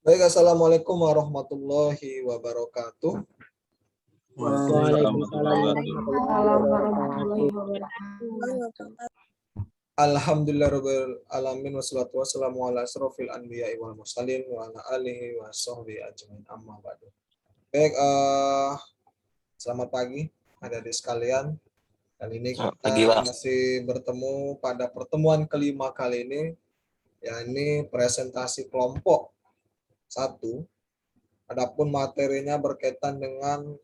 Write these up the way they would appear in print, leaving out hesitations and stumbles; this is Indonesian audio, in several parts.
Baik, Assalamualaikum warahmatullahi wabarakatuh. Waalaikumsalam warahmatullahi wabarakatuh. Alhamdulillahirabbil alamin wassalatu wassalamu ala asrofil anbiya'i wal mursalin wa ala alihi wa sahbihi ajmain amma ba'du. Baik, selamat pagi adik-adik sekalian. Kali ini kita masih bertemu pada pertemuan kelima kali ini, yakni presentasi kelompok 1. Adapun materinya berkaitan dengan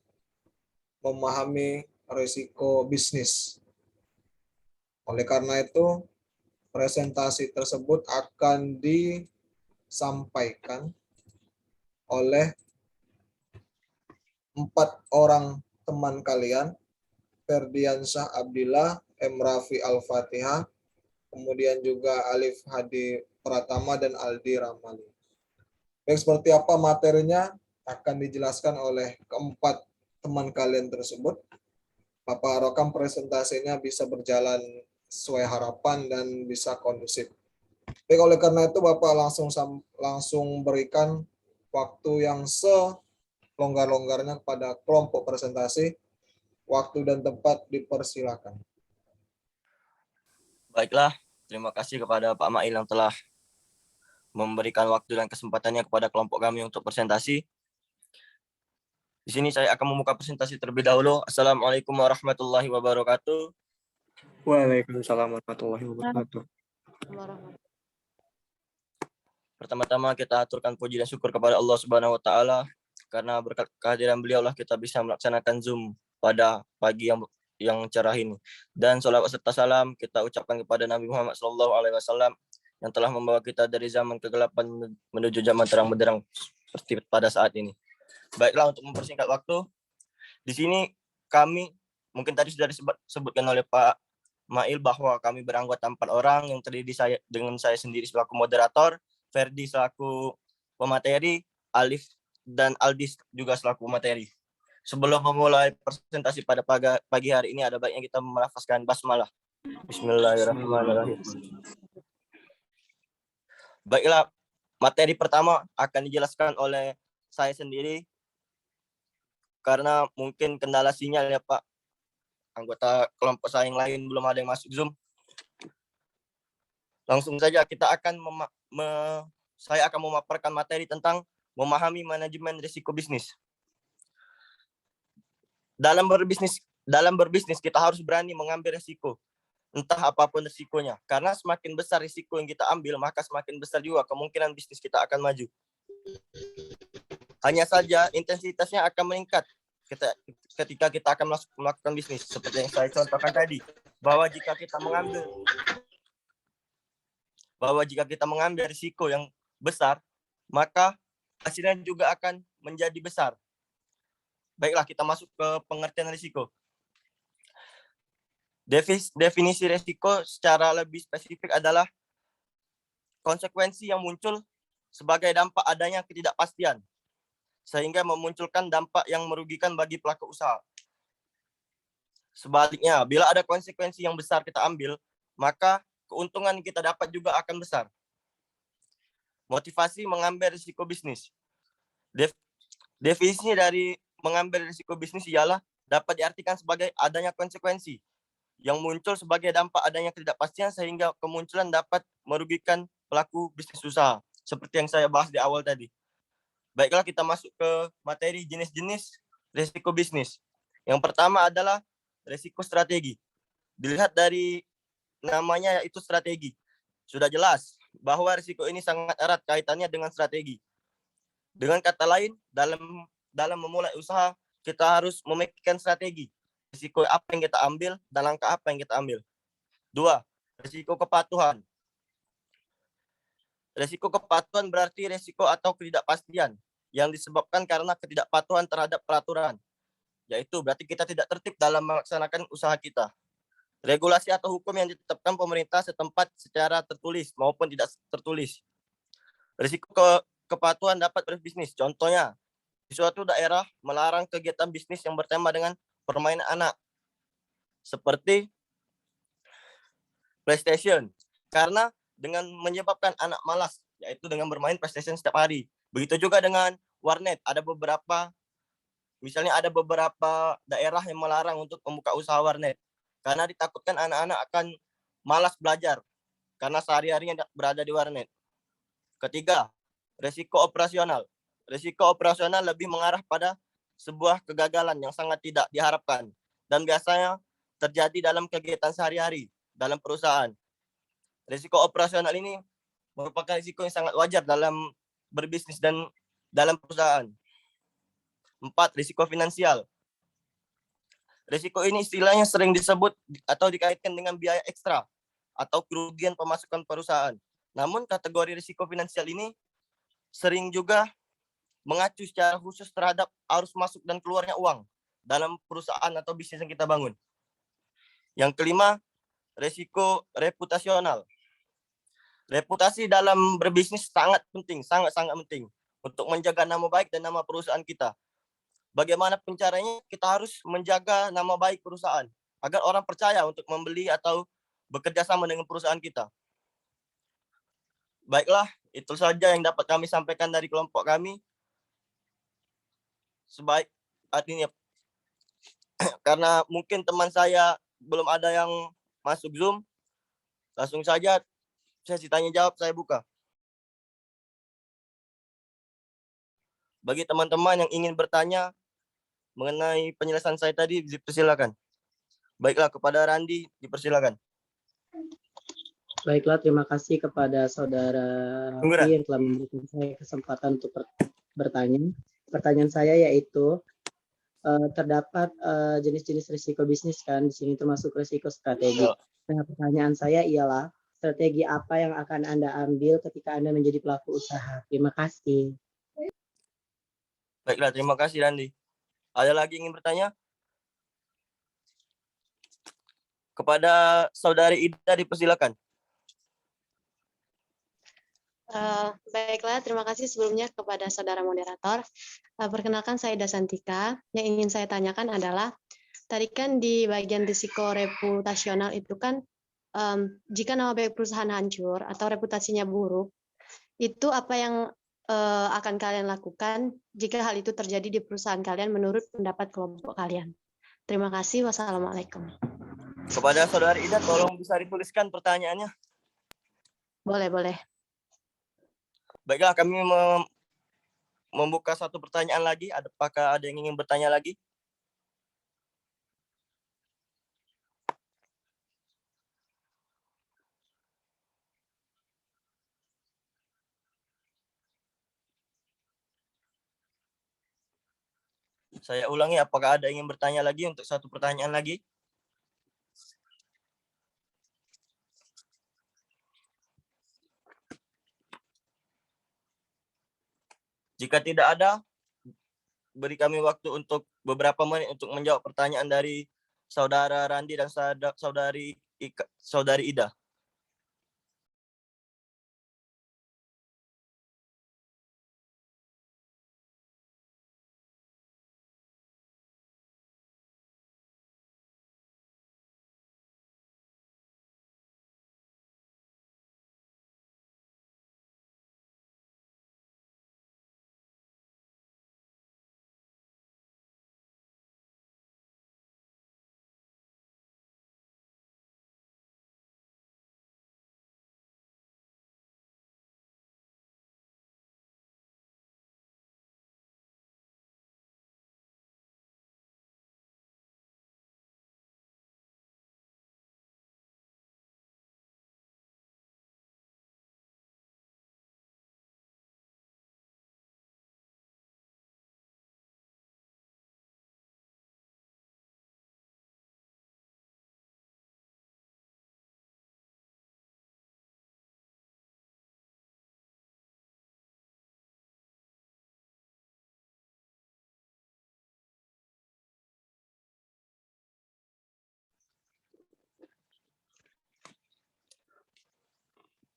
memahami risiko bisnis. Oleh karena itu, presentasi tersebut akan disampaikan oleh 4 orang teman kalian, Ferdiansyah Abdillah, M. Rafi Al-Fatihah, kemudian juga Alif Hadi Pratama, dan Aldi Ramali. Baik, seperti apa materinya akan dijelaskan oleh keempat teman kalian tersebut. Bapak harapkan presentasinya bisa berjalan sesuai harapan dan bisa kondusif. Baik, oleh karena itu Bapak langsung berikan waktu yang selonggar-longgarnya kepada kelompok presentasi. Waktu dan tempat dipersilakan. Baiklah, terima kasih kepada Pak Mail yang telah memberikan waktu dan kesempatannya kepada kelompok kami untuk presentasi. Di sini saya akan membuka presentasi terlebih dahulu. Assalamualaikum warahmatullahi wabarakatuh. Waalaikumsalam warahmatullahi wabarakatuh. Pertama-tama kita aturkan puji dan syukur kepada Allah Subhanahu wa taala, karena berkat kehadiran beliau lah kita bisa melaksanakan Zoom pada pagi yang cerah ini. Dan sholawat serta salam kita ucapkan kepada Nabi Muhammad SAW yang telah membawa kita dari zaman kegelapan menuju zaman terang benderang seperti pada saat ini. Baiklah, untuk mempersingkat waktu, di sini kami mungkin tadi sudah disebutkan oleh Pak Mail bahwa kami beranggota 4 orang yang terdiri dengan saya sendiri selaku moderator, Ferdi selaku pemateri, Alif dan Aldi juga selaku materi. Sebelum memulai presentasi pada pagi hari ini, ada baiknya kita melafazkan basmalah. Bismillahirrahmanirrahim. Baiklah, materi pertama akan dijelaskan oleh saya sendiri karena mungkin kendala sinyal ya Pak. Anggota kelompok saya yang lain belum ada yang masuk Zoom. Langsung saja kita akan saya akan memaparkan materi tentang memahami manajemen risiko bisnis. Dalam berbisnis kita harus berani mengambil risiko, entah apapun risikonya. Karena semakin besar risiko yang kita ambil, maka semakin besar juga kemungkinan bisnis kita akan maju. Hanya saja intensitasnya akan meningkat ketika kita akan melakukan bisnis. Seperti yang saya contohkan tadi, bahwa jika kita mengambil risiko yang besar, maka hasilnya juga akan menjadi besar. Baiklah, kita masuk ke pengertian risiko. Definisi risiko secara lebih spesifik adalah konsekuensi yang muncul sebagai dampak adanya ketidakpastian, sehingga memunculkan dampak yang merugikan bagi pelaku usaha. Sebaliknya, bila ada konsekuensi yang besar kita ambil, maka keuntungan kita dapat juga akan besar. Motivasi mengambil risiko bisnis. Definisi dari mengambil risiko bisnis ialah dapat diartikan sebagai adanya konsekuensi yang muncul sebagai dampak adanya ketidakpastian sehingga kemunculan dapat merugikan pelaku bisnis usaha. Seperti yang saya bahas di awal tadi. Baiklah, kita masuk ke materi jenis-jenis risiko bisnis. Yang pertama adalah risiko strategi. Dilihat dari namanya, yaitu strategi. Sudah jelas bahwa risiko ini sangat erat kaitannya dengan strategi. Dengan kata lain, dalam memulai usaha, kita harus memikirkan strategi. Risiko apa yang kita ambil dan langkah apa yang kita ambil. 2. Risiko kepatuhan. Risiko kepatuhan berarti risiko atau ketidakpastian yang disebabkan karena ketidakpatuhan terhadap peraturan. Yaitu berarti kita tidak tertib dalam melaksanakan usaha kita. Regulasi atau hukum yang ditetapkan pemerintah setempat secara tertulis maupun tidak tertulis. Risiko kepatuhan dapat berbisnis. Contohnya, di suatu daerah melarang kegiatan bisnis yang bertema dengan permainan anak. Seperti PlayStation. Karena dengan menyebabkan anak malas, yaitu dengan bermain PlayStation setiap hari. Begitu juga dengan warnet. Misalnya ada beberapa daerah yang melarang untuk membuka usaha warnet karena ditakutkan anak-anak akan malas belajar karena sehari-harinya berada di warnet. Ketiga, resiko operasional. Resiko operasional lebih mengarah pada sebuah kegagalan yang sangat tidak diharapkan dan biasanya terjadi dalam kegiatan sehari-hari dalam perusahaan. Risiko operasional ini merupakan risiko yang sangat wajar dalam berbisnis dan dalam perusahaan. 4. Risiko finansial. Risiko ini istilahnya sering disebut atau dikaitkan dengan biaya ekstra atau kerugian pemasukan perusahaan. Namun kategori risiko finansial ini sering juga mengacu secara khusus terhadap arus masuk dan keluarnya uang dalam perusahaan atau bisnis yang kita bangun. Yang kelima, risiko reputasional. Reputasi dalam berbisnis sangat penting, sangat-sangat penting untuk menjaga nama baik dan nama perusahaan kita. Bagaimana caranya? Kita harus menjaga nama baik perusahaan agar orang percaya untuk membeli atau bekerja sama dengan perusahaan kita. Baiklah, itu saja yang dapat kami sampaikan dari kelompok kami. Sebaik artinya karena mungkin teman saya belum ada yang masuk Zoom, langsung saja sesi tanya jawab saya buka. Bagi teman-teman yang ingin bertanya mengenai penjelasan saya tadi, dipersilakan. Baiklah, kepada Randi, dipersilakan. Baiklah, terima kasih kepada Saudara Raffi yang telah memberikan saya kesempatan untuk bertanya. Pertanyaan saya yaitu, terdapat jenis-jenis risiko bisnis kan, di sini termasuk risiko strategi. Nah, pertanyaan saya ialah, strategi apa yang akan Anda ambil ketika Anda menjadi pelaku usaha? Terima kasih. Baiklah, terima kasih Randi. Ada lagi yang ingin bertanya? Kepada Saudari Ida, dipersilakan. Baiklah, terima kasih sebelumnya kepada saudara moderator. Perkenalkan, saya Ida Santika. Yang ingin saya tanyakan adalah, tadi kan di bagian risiko reputasional itu kan, jika nama baik perusahaan hancur atau reputasinya buruk, itu apa yang akan kalian lakukan jika hal itu terjadi di perusahaan kalian menurut pendapat kelompok kalian? Terima kasih. Wassalamualaikum. Kepada Saudari Ida, tolong bisa dituliskan pertanyaannya. Boleh. Baiklah, kami membuka satu pertanyaan lagi. Apakah ada yang ingin bertanya lagi? Saya ulangi, apakah ada yang ingin bertanya lagi untuk satu pertanyaan lagi? Jika tidak ada, beri kami waktu untuk beberapa menit untuk menjawab pertanyaan dari Saudara Randi dan Saudari Ida.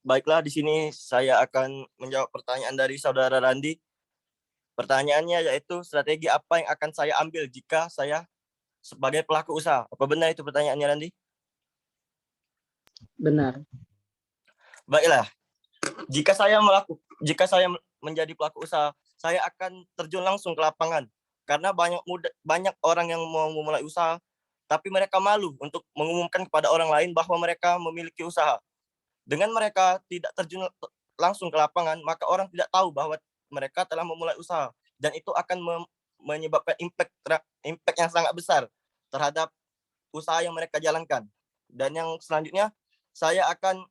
Baiklah, di sini saya akan menjawab pertanyaan dari Saudara Randi. Pertanyaannya yaitu, strategi apa yang akan saya ambil jika saya sebagai pelaku usaha? Apa benar itu pertanyaannya, Randi? Benar. Baiklah, jika saya menjadi pelaku usaha, saya akan terjun langsung ke lapangan. Karena banyak orang yang mau memulai usaha, tapi mereka malu untuk mengumumkan kepada orang lain bahwa mereka memiliki usaha. Dengan mereka tidak terjun langsung ke lapangan, maka orang tidak tahu bahwa mereka telah memulai usaha. Dan itu akan menyebabkan impact yang sangat besar terhadap usaha yang mereka jalankan. Dan yang selanjutnya, saya akan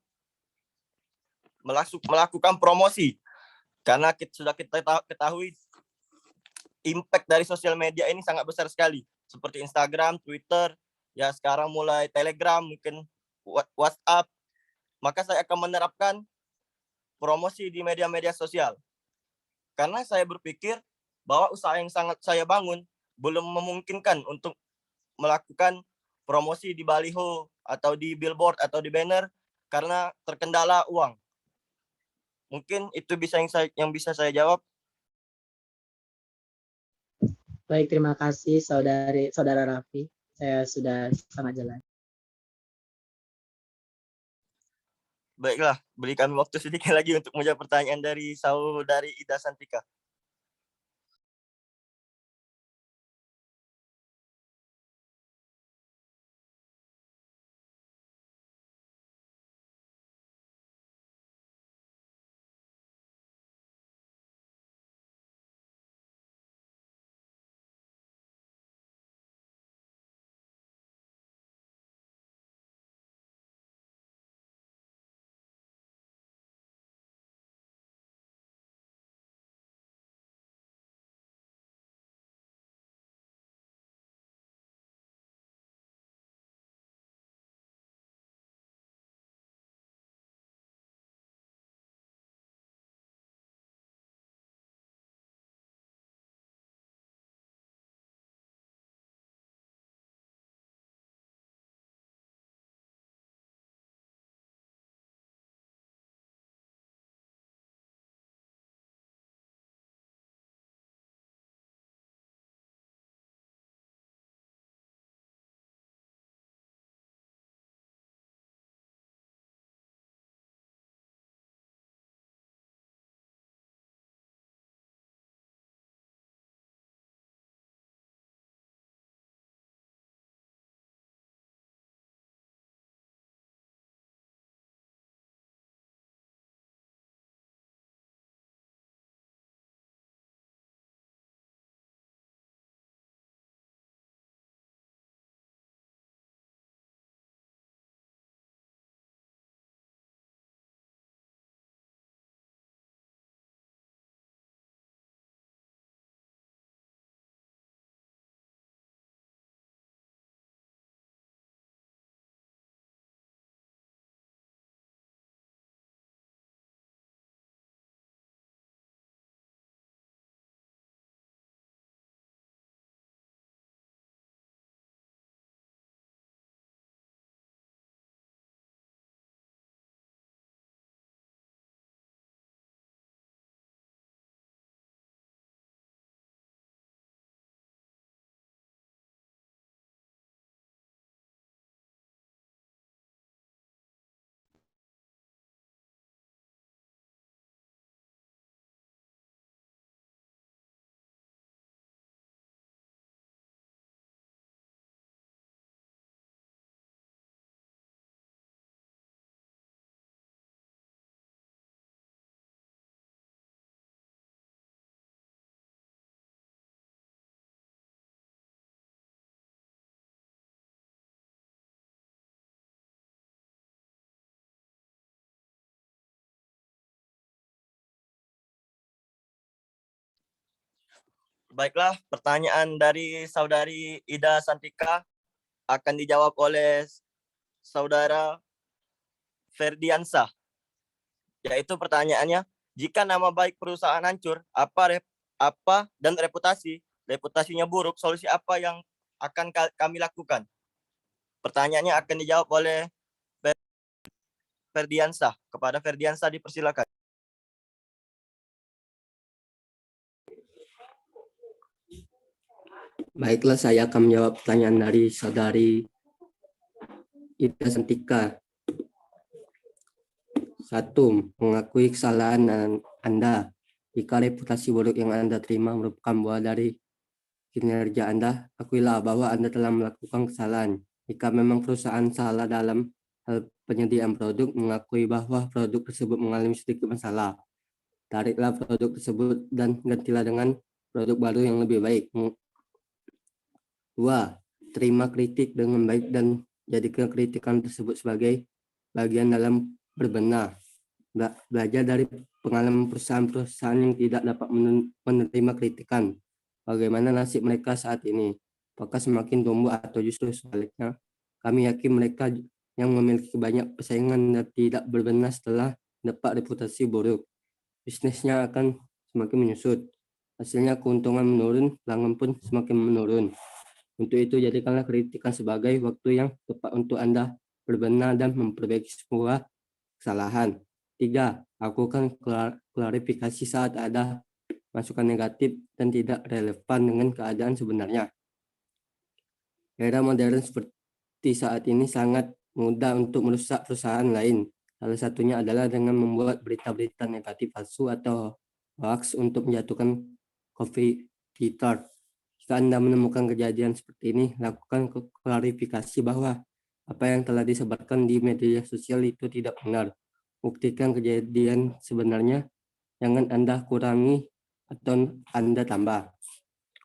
melakukan promosi. Karena sudah kita ketahui impact dari sosial media ini sangat besar sekali. Seperti Instagram, Twitter, ya sekarang mulai Telegram, mungkin WhatsApp. Maka saya akan menerapkan promosi di media-media sosial. Karena saya berpikir bahwa usaha yang sangat saya bangun belum memungkinkan untuk melakukan promosi di baliho atau di billboard atau di banner karena terkendala uang. Mungkin itu yang bisa saya jawab. Baik, terima kasih saudara Raffi. Saya sudah sangat jelas. Baiklah, beri kami waktu sedikit lagi untuk menjawab pertanyaan dari saudari Ida Santika. Baiklah, pertanyaan dari saudari Ida Santika akan dijawab oleh saudara Ferdiansah. Yaitu pertanyaannya, jika nama baik perusahaan hancur, apa dan reputasinya buruk, solusi apa yang akan kami lakukan? Pertanyaannya akan dijawab oleh Ferdiansah. Kepada Ferdiansah dipersilakan. Baiklah, saya akan menjawab pertanyaan dari saudari Ida Santika. 1. Mengakui kesalahan Anda. Jika reputasi buruk yang Anda terima merupakan buah dari kinerja Anda, akuilah bahwa Anda telah melakukan kesalahan. Jika memang perusahaan salah dalam hal penyediaan produk, mengakui bahwa produk tersebut mengalami sedikit masalah. Tariklah produk tersebut dan gantilah dengan produk baru yang lebih baik. 2. Terima kritik dengan baik dan jadikan kritikan tersebut sebagai bagian dalam berbenah. Belajar dari pengalaman perusahaan-perusahaan yang tidak dapat menerima kritikan. Bagaimana nasib mereka saat ini? Apakah semakin tumbuh atau justru sebaliknya? Kami yakin mereka yang memiliki banyak persaingan dan tidak berbenah setelah dapat reputasi buruk. Bisnisnya akan semakin menyusut. Hasilnya keuntungan menurun, pelanggan pun semakin menurun. Untuk itu, jadikanlah kritikan sebagai waktu yang tepat untuk Anda berbenah dan memperbaiki sebuah kesalahan. 3. Lakukan klarifikasi saat ada masukan negatif dan tidak relevan dengan keadaan sebenarnya. Era modern seperti saat ini sangat mudah untuk merusak perusahaan lain. Salah satunya adalah dengan membuat berita-berita negatif palsu atau hoax untuk menjatuhkan kompetitor. Jika Anda menemukan kejadian seperti ini, lakukan klarifikasi bahwa apa yang telah disebarkan di media sosial itu tidak benar. Buktikan kejadian sebenarnya, jangan Anda kurangi atau Anda tambah.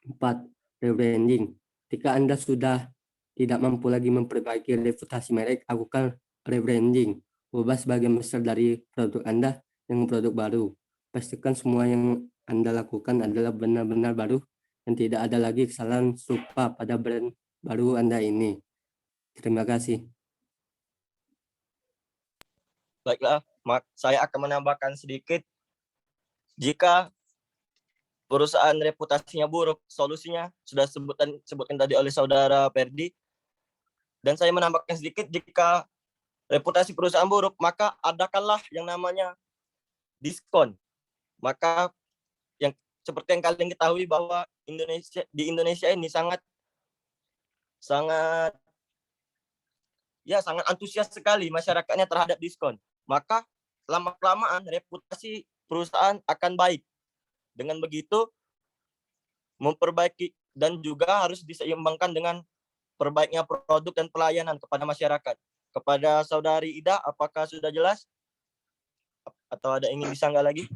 4. Rebranding. Jika Anda sudah tidak mampu lagi memperbaiki reputasi merek, lakukan rebranding. Ubah sebagian besar dari produk Anda dengan produk baru. Pastikan semua yang Anda lakukan adalah benar-benar baru dan tidak ada lagi kesalahan serupa pada brand baru Anda ini. Terima kasih. Baiklah, saya akan menambahkan sedikit. Jika perusahaan reputasinya buruk, solusinya sudah sebutkan tadi oleh saudara Ferdi. Dan saya menambahkan sedikit, jika reputasi perusahaan buruk, maka adakanlah yang namanya diskon. Maka yang seperti yang kalian ketahui bahwa di Indonesia ini sangat antusias sekali masyarakatnya terhadap diskon. Maka lama-kelamaan reputasi perusahaan akan baik. Dengan begitu memperbaiki dan juga harus diseimbangkan dengan perbaiknya produk dan pelayanan kepada masyarakat. Kepada saudari Ida, apakah sudah jelas? Atau ada ingin disanggah lagi?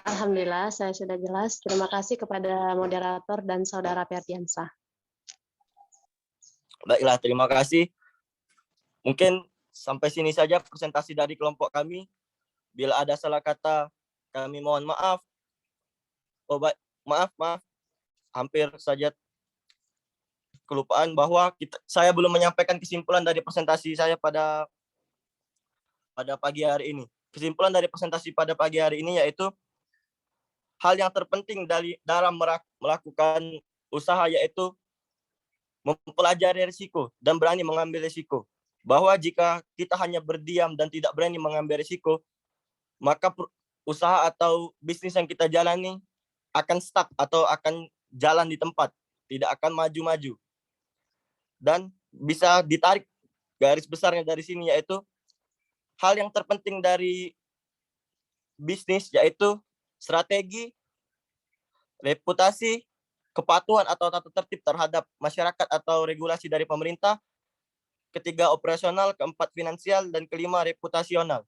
Alhamdulillah, saya sudah jelas. Terima kasih kepada moderator dan saudara Ferdiansah. Baiklah, terima kasih. Mungkin sampai sini saja presentasi dari kelompok kami. Bila ada salah kata, kami mohon maaf. Maaf. Hampir saja kelupaan bahwa saya belum menyampaikan kesimpulan dari presentasi saya pada pagi hari ini. Kesimpulan dari presentasi pada pagi hari ini yaitu hal yang terpenting dalam melakukan usaha yaitu mempelajari risiko dan berani mengambil risiko. Bahwa jika kita hanya berdiam dan tidak berani mengambil risiko, maka usaha atau bisnis yang kita jalani akan stuck atau akan jalan di tempat, tidak akan maju-maju. Dan bisa ditarik garis besarnya dari sini yaitu hal yang terpenting dari bisnis yaitu strategi, reputasi, kepatuhan atau tata tertib terhadap masyarakat atau regulasi dari pemerintah, ketiga operasional, keempat finansial, dan kelima reputasional.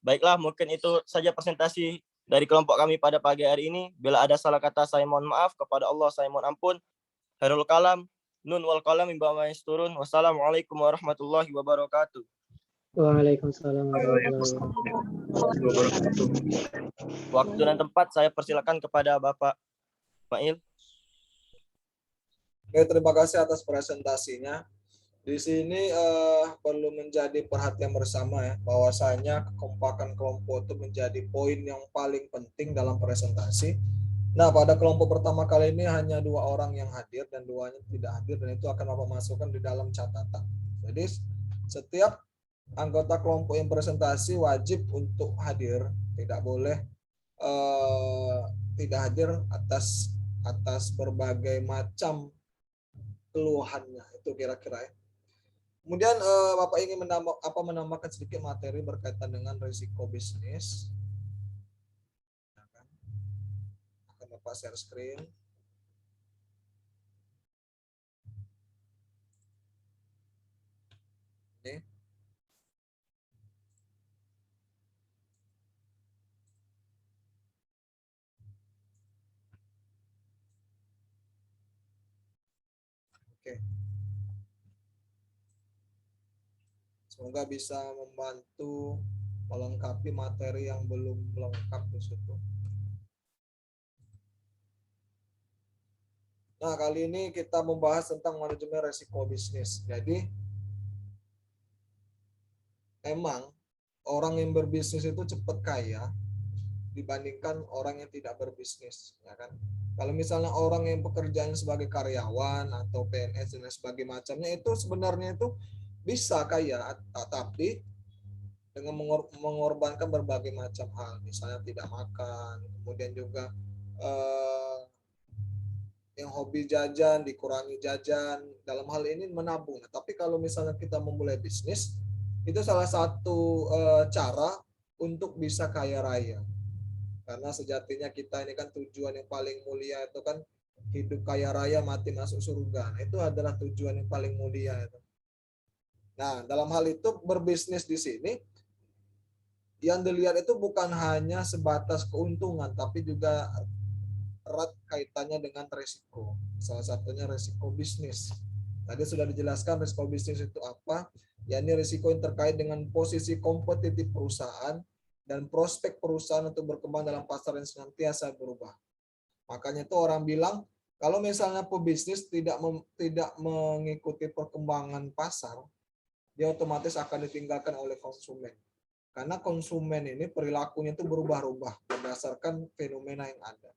Baiklah, mungkin itu saja presentasi dari kelompok kami pada pagi hari ini. Bila ada salah kata, saya mohon maaf. Kepada Allah, saya mohon ampun. Khairul kalam, nun wal kalam, mimba turun. Wassalamualaikum warahmatullahi wabarakatuh. Waalaikumsalam warahmatullahi wabarakatuh. Waktu dan tempat saya persilakan kepada Bapak Mail. Oke, terima kasih atas presentasinya. Di sini perlu menjadi perhatian bersama ya, bahwasanya kekompakan kelompok itu menjadi poin yang paling penting dalam presentasi. Nah, pada kelompok pertama kali ini hanya 2 orang yang hadir dan 2-nya tidak hadir, dan itu akan Bapak masukkan di dalam catatan. Jadi setiap anggota kelompok yang presentasi wajib untuk hadir, tidak boleh tidak hadir atas berbagai macam keluhannya. Itu kira-kira ya. Kemudian Bapak ingin menambahkan sedikit materi berkaitan dengan risiko bisnis. Bapak share screen. Ini. Oke. Semoga bisa membantu melengkapi materi yang belum lengkap di situ. Nah, kali ini kita membahas tentang manajemen resiko bisnis. Jadi, emang orang yang berbisnis itu cepat kaya dibandingkan orang yang tidak berbisnis, ya kan? Kalau misalnya orang yang pekerjaan sebagai karyawan atau PNS dan sebagainya macamnya itu sebenarnya itu bisa kaya, tapi dengan mengorbankan berbagai macam hal, misalnya tidak makan, kemudian juga yang hobi jajan dikurangi jajan, dalam hal ini menabung. Nah, tapi kalau misalnya kita memulai bisnis, itu salah satu cara untuk bisa kaya raya. Karena sejatinya kita ini kan tujuan yang paling mulia itu kan hidup kaya raya, mati masuk surga. Nah, itu adalah tujuan yang paling mulia itu. Nah, dalam hal itu berbisnis di sini yang dilihat itu bukan hanya sebatas keuntungan, tapi juga erat kaitannya dengan resiko. Salah satunya resiko bisnis. Tadi sudah dijelaskan resiko bisnis itu apa, yakni risiko yang terkait dengan posisi kompetitif perusahaan dan prospek perusahaan untuk berkembang dalam pasar yang senantiasa berubah. Makanya itu orang bilang, kalau misalnya pebisnis tidak mengikuti perkembangan pasar, dia otomatis akan ditinggalkan oleh konsumen. Karena konsumen ini perilakunya itu berubah-ubah berdasarkan fenomena yang ada.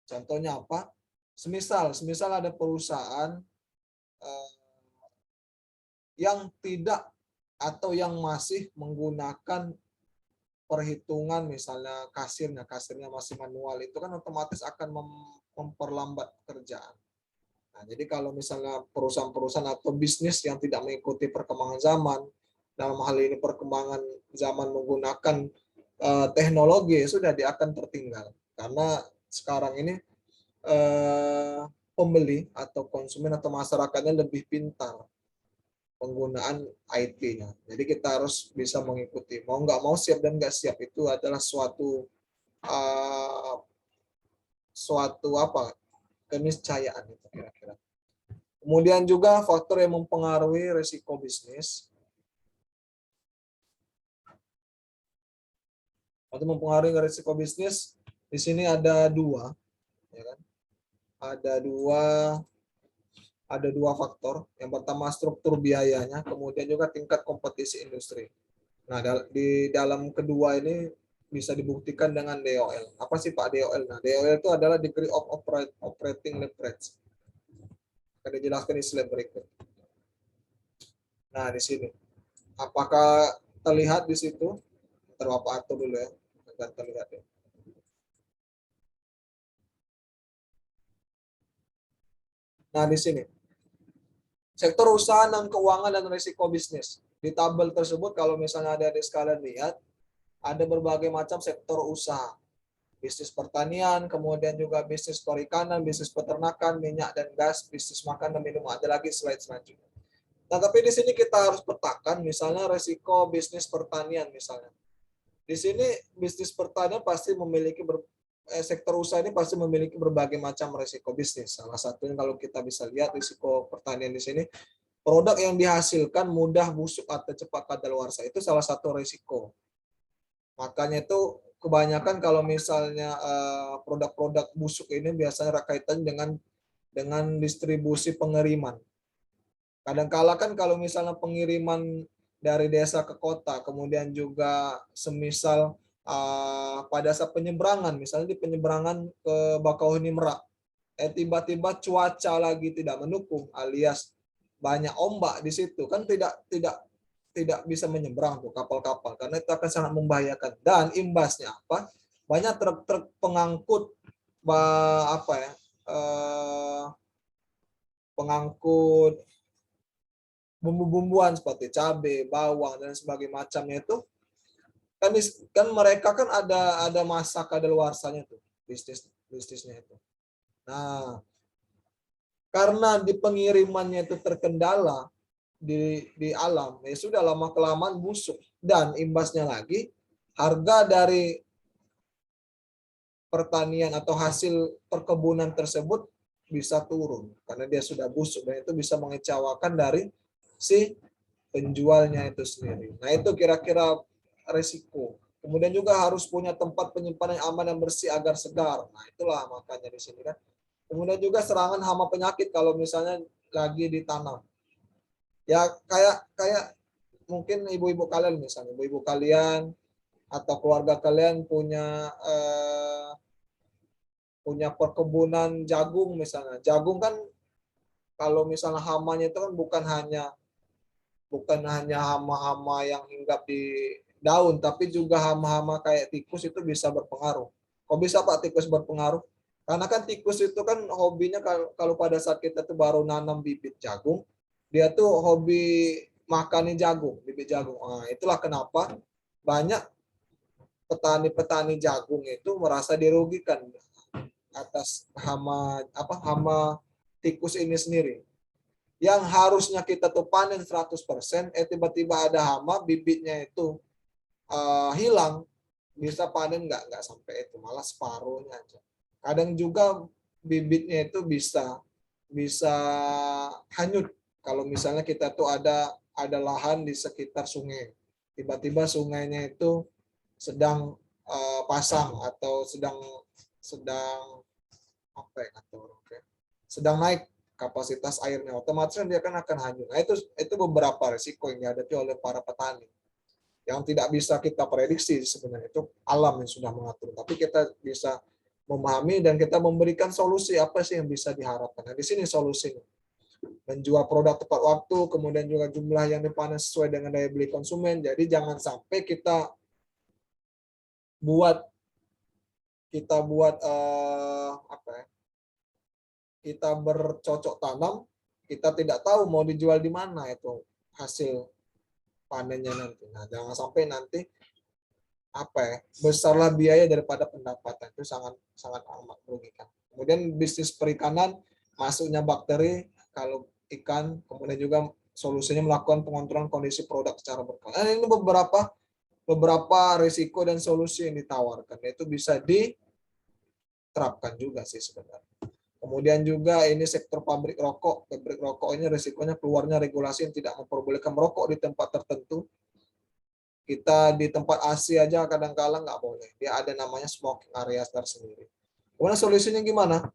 Contohnya apa? Semisal ada perusahaan yang tidak atau yang masih menggunakan perhitungan, misalnya kasirnya masih manual, itu kan otomatis akan memperlambat pekerjaan. Nah, jadi kalau misalnya perusahaan-perusahaan atau bisnis yang tidak mengikuti perkembangan zaman, dalam hal ini perkembangan zaman menggunakan teknologi, sudah dia akan tertinggal. Karena sekarang ini pembeli atau konsumen atau masyarakatnya lebih pintar penggunaan IT-nya. Jadi kita harus bisa mengikuti. Mau nggak mau, siap dan nggak siap itu adalah suatu keniscayaan itu kira-kira. Kemudian juga faktor yang mempengaruhi risiko bisnis. Atau mempengaruhi risiko bisnis di sini ada dua, ya kan? Ada dua faktor. Yang pertama struktur biayanya, kemudian juga tingkat kompetisi industri. Nah, di dalam kedua ini bisa dibuktikan dengan DOL. Apa sih Pak DOL? Nah, DOL itu adalah degree of operating leverage. Akan dijelaskan di slide berikut. Nah, di sini. Apakah terlihat di situ? Ntar Bapak atur dulu ya, agar terlihat ya. Nah, di sini. Sektor usaha dan keuangan dan risiko bisnis. Di tabel tersebut kalau misalnya ada di sekalian lihat, ada berbagai macam sektor usaha. Bisnis pertanian, kemudian juga bisnis perikanan, bisnis peternakan, minyak dan gas, bisnis makan dan minum. Ada lagi slide selanjutnya. Nah, tapi di sini kita harus petakan misalnya risiko bisnis pertanian misalnya. Di sini bisnis pertanian pasti memiliki sektor usaha ini pasti memiliki berbagai macam risiko bisnis. Salah satunya kalau kita bisa lihat risiko pertanian di sini, produk yang dihasilkan mudah busuk atau cepat kadaluarsa, itu salah satu risiko. Makanya itu kebanyakan kalau misalnya produk-produk busuk ini biasanya kaitan dengan distribusi pengiriman. Kadang-kala kan kalau misalnya pengiriman dari desa ke kota, kemudian juga semisal pada saat penyeberangan, misalnya di penyeberangan ke Bakauheni Merak, tiba-tiba cuaca lagi tidak mendukung, alias banyak ombak di situ, kan tidak bisa menyeberang tuh kapal-kapal, karena itu akan sangat membahayakan. Dan imbasnya apa? Banyak truk-truk pengangkut pengangkut bumbu-bumbuan seperti cabai, bawang dan sebagainya macamnya itu kan mereka kan ada masa kadaluarsanya tuh bisnis. bisnisnya itu. Nah, karena di pengirimannya itu terkendala di alam, ya sudah lama kelamaan busuk, dan imbasnya lagi harga dari pertanian atau hasil perkebunan tersebut bisa turun karena dia sudah busuk, dan itu bisa mengecewakan dari si penjualnya itu sendiri. Nah, itu kira-kira resiko. Kemudian juga harus punya tempat penyimpanan yang aman dan bersih agar segar. Nah, itulah makanya di sini kan. Kemudian juga serangan hama penyakit kalau misalnya lagi ditanam. Ya kayak mungkin ibu-ibu kalian misalnya, ibu-ibu kalian atau keluarga kalian punya perkebunan jagung misalnya. Jagung kan kalau misalnya hamanya itu kan bukan hanya hama-hama yang hinggap di daun, tapi juga hama-hama kayak tikus itu bisa berpengaruh. Kok bisa Pak tikus berpengaruh? Karena kan tikus itu kan hobinya kalau pada saat kita tuh baru nanam bibit jagung, dia tuh hobi makanin jagung, bibit jagung. Nah, itulah kenapa banyak petani-petani jagung itu merasa dirugikan atas hama tikus ini sendiri. Yang harusnya kita tuh panen 100%, tiba-tiba ada hama, bibitnya itu hilang, bisa panen nggak sampai itu, malah separuhnya aja. Kadang juga bibitnya itu bisa hanyut kalau misalnya kita tuh ada lahan di sekitar sungai, tiba-tiba sungainya itu sedang pasang atau sedang apa ya kata orang, sedang naik kapasitas airnya, otomatis dia kan akan hanyut. Nah, itu beberapa risiko yang dihadapi oleh para petani yang tidak bisa kita prediksi. Sebenarnya itu alam yang sudah mengatur, tapi kita bisa memahami dan kita memberikan solusi apa sih yang bisa diharapkan. Nah, di sini solusinya menjual produk tepat waktu, kemudian juga jumlah yang dipanen sesuai dengan daya beli konsumen. Jadi jangan sampai kita buat kita bercocok tanam, kita tidak tahu mau dijual di mana itu hasil panennya nanti. Nah, jangan sampai nanti besarlah biaya daripada pendapatan, itu sangat amat merugikan. Kemudian bisnis perikanan, masuknya bakteri kalau ikan, kemudian juga solusinya melakukan pengontrolan kondisi produk secara berkala. Nah, ini beberapa risiko dan solusi yang ditawarkan, itu bisa diterapkan juga sih sebenarnya. Kemudian juga ini sektor pabrik rokok. Pabrik rokok ini risikonya keluarnya regulasi yang tidak memperbolehkan merokok di tempat tertentu. Kita di tempat AC aja kadang-kala nggak boleh. Dia ada namanya smoking area tersendiri. Kemudian solusinya gimana?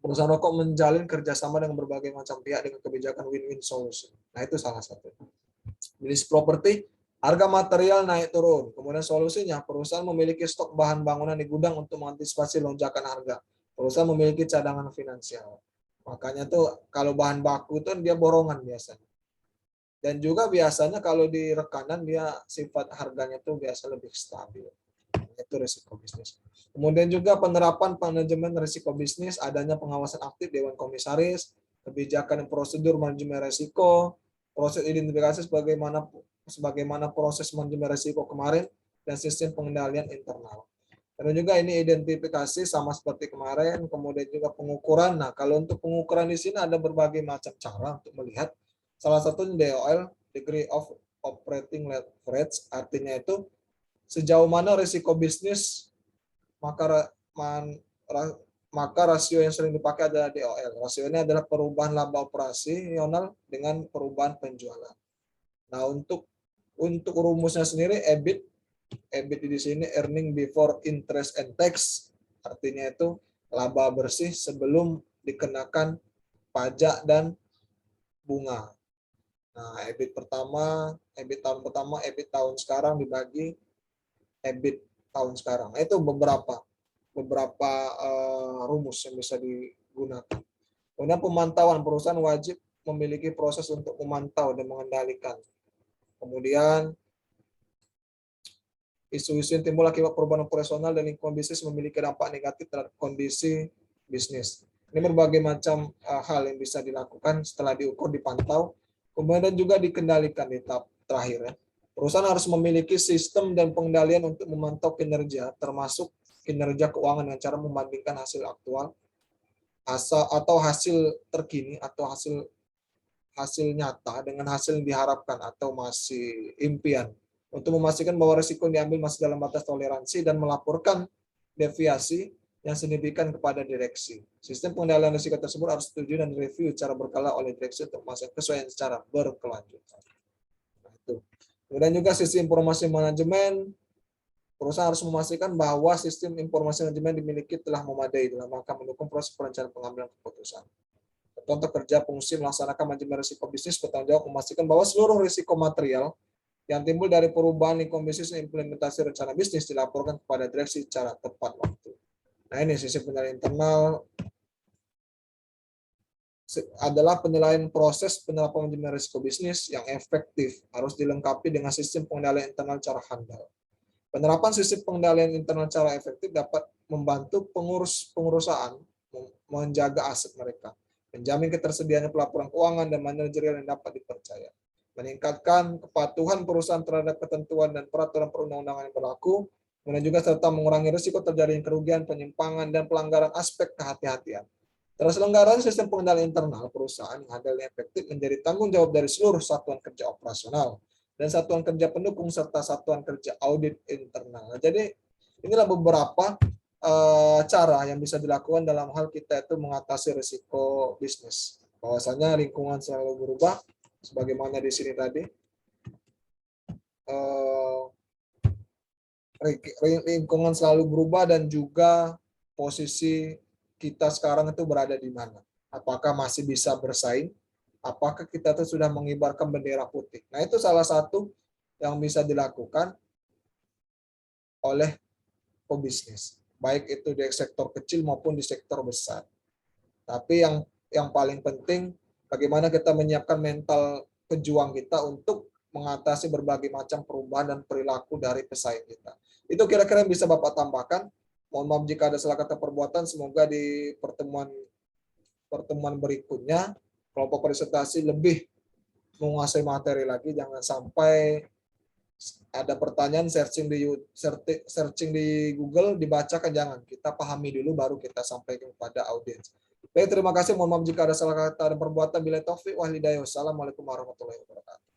Perusahaan rokok menjalin kerjasama dengan berbagai macam pihak dengan kebijakan win-win solution. Nah, itu salah satu. Bisnis properti, harga material naik turun. Kemudian solusinya, perusahaan memiliki stok bahan bangunan di gudang untuk mengantisipasi lonjakan harga. Perusahaan memiliki cadangan finansial. Makanya tuh kalau bahan baku itu dia borongan biasanya. Dan juga biasanya kalau di rekanan dia sifat harganya tuh biasa lebih stabil. Itu risiko bisnis. Kemudian juga penerapan manajemen risiko bisnis, adanya pengawasan aktif Dewan Komisaris, kebijakan dan prosedur manajemen risiko, proses identifikasi sebagaimana proses manajemen risiko kemarin, dan sistem pengendalian internal. Dan juga ini identifikasi sama seperti kemarin, kemudian juga pengukuran. Nah, kalau untuk pengukuran di sini ada berbagai macam cara untuk melihat. Salah satunya DOL, Degree of Operating Leverage, artinya itu sejauh mana risiko bisnis, maka rasio yang sering dipakai adalah DOL. Rasio ini adalah perubahan laba operasional dengan perubahan penjualan. Nah, untuk rumusnya sendiri EBIT di sini earning before interest and tax, artinya itu laba bersih sebelum dikenakan pajak dan bunga. Nah, EBIT tahun pertama, EBIT tahun sekarang dibagi EBIT tahun sekarang. Nah, itu beberapa rumus yang bisa digunakan. Kemudian pemantauan, perusahaan wajib memiliki proses untuk memantau dan mengendalikan. Kemudian isu-isu yang timbul akibat perubahan operasional dan lingkungan bisnis memiliki dampak negatif terhadap kondisi bisnis. Ini berbagai macam hal yang bisa dilakukan setelah diukur, dipantau, kemudian juga dikendalikan di tahap terakhir. Perusahaan harus memiliki sistem dan pengendalian untuk memantau kinerja, termasuk kinerja keuangan dengan cara membandingkan hasil aktual atau hasil terkini atau hasil nyata dengan hasil yang diharapkan atau masih impian, untuk memastikan bahwa risiko yang diambil masih dalam batas toleransi dan melaporkan deviasi yang signifikan kepada direksi. Sistem pengendalian risiko tersebut harus disetujui dan direview secara berkala oleh direksi untuk memastikan kesesuaian secara berkelanjutan. Nah, itu. Kemudian juga sisi informasi manajemen, perusahaan harus memastikan bahwa sistem informasi manajemen dimiliki telah memadai dalam rangka mendukung proses perencanaan pengambilan keputusan. Contoh kerja fungsi melaksanakan manajemen risiko bisnis bertanggung jawab memastikan bahwa seluruh risiko material yang timbul dari perubahan lingkungan bisnis dan implementasi rencana bisnis dilaporkan kepada direksi secara tepat waktu. Nah, ini sisi penilaian internal adalah penilaian proses penerapan manajemen risiko bisnis yang efektif harus dilengkapi dengan sistem pengendalian internal secara handal. Penerapan sistem pengendalian internal secara efektif dapat membantu pengurusan menjaga aset mereka, menjamin ketersediaan pelaporan keuangan dan manajerial yang dapat dipercaya, meningkatkan kepatuhan perusahaan terhadap ketentuan dan peraturan perundang-undangan yang berlaku, kemudian juga serta mengurangi risiko terjadinya kerugian, penyimpangan, dan pelanggaran aspek kehati-hatian. Terselenggaraan sistem pengendalian internal perusahaan yang handal dan efektif menjadi tanggung jawab dari seluruh satuan kerja operasional dan satuan kerja pendukung serta satuan kerja audit internal. Jadi inilah beberapa cara yang bisa dilakukan dalam hal kita itu mengatasi risiko bisnis. Bahwasanya lingkungan selalu berubah, sebagaimana di sini tadi. Lingkungan selalu berubah dan juga posisi kita sekarang itu berada di mana. Apakah masih bisa bersaing? Apakah kita itu sudah mengibarkan bendera putih? Nah, itu salah satu yang bisa dilakukan oleh pebisnis, baik itu di sektor kecil maupun di sektor besar. Tapi yang paling penting, bagaimana kita menyiapkan mental pejuang kita untuk mengatasi berbagai macam perubahan dan perilaku dari pesaing kita. Itu kira-kira yang bisa Bapak tambahkan. Mohon maaf jika ada salah kata perbuatan. Semoga di pertemuan berikutnya kelompok presentasi lebih menguasai materi lagi. Jangan sampai ada pertanyaan searching di Google dibacakan, jangan. Kita pahami dulu baru kita sampaikan kepada audiens. Baik, terima kasih. Mohon maaf jika ada salah kata dan perbuatan. Bila taufik wal hidayah. Wassalamualaikum warahmatullahi wabarakatuh.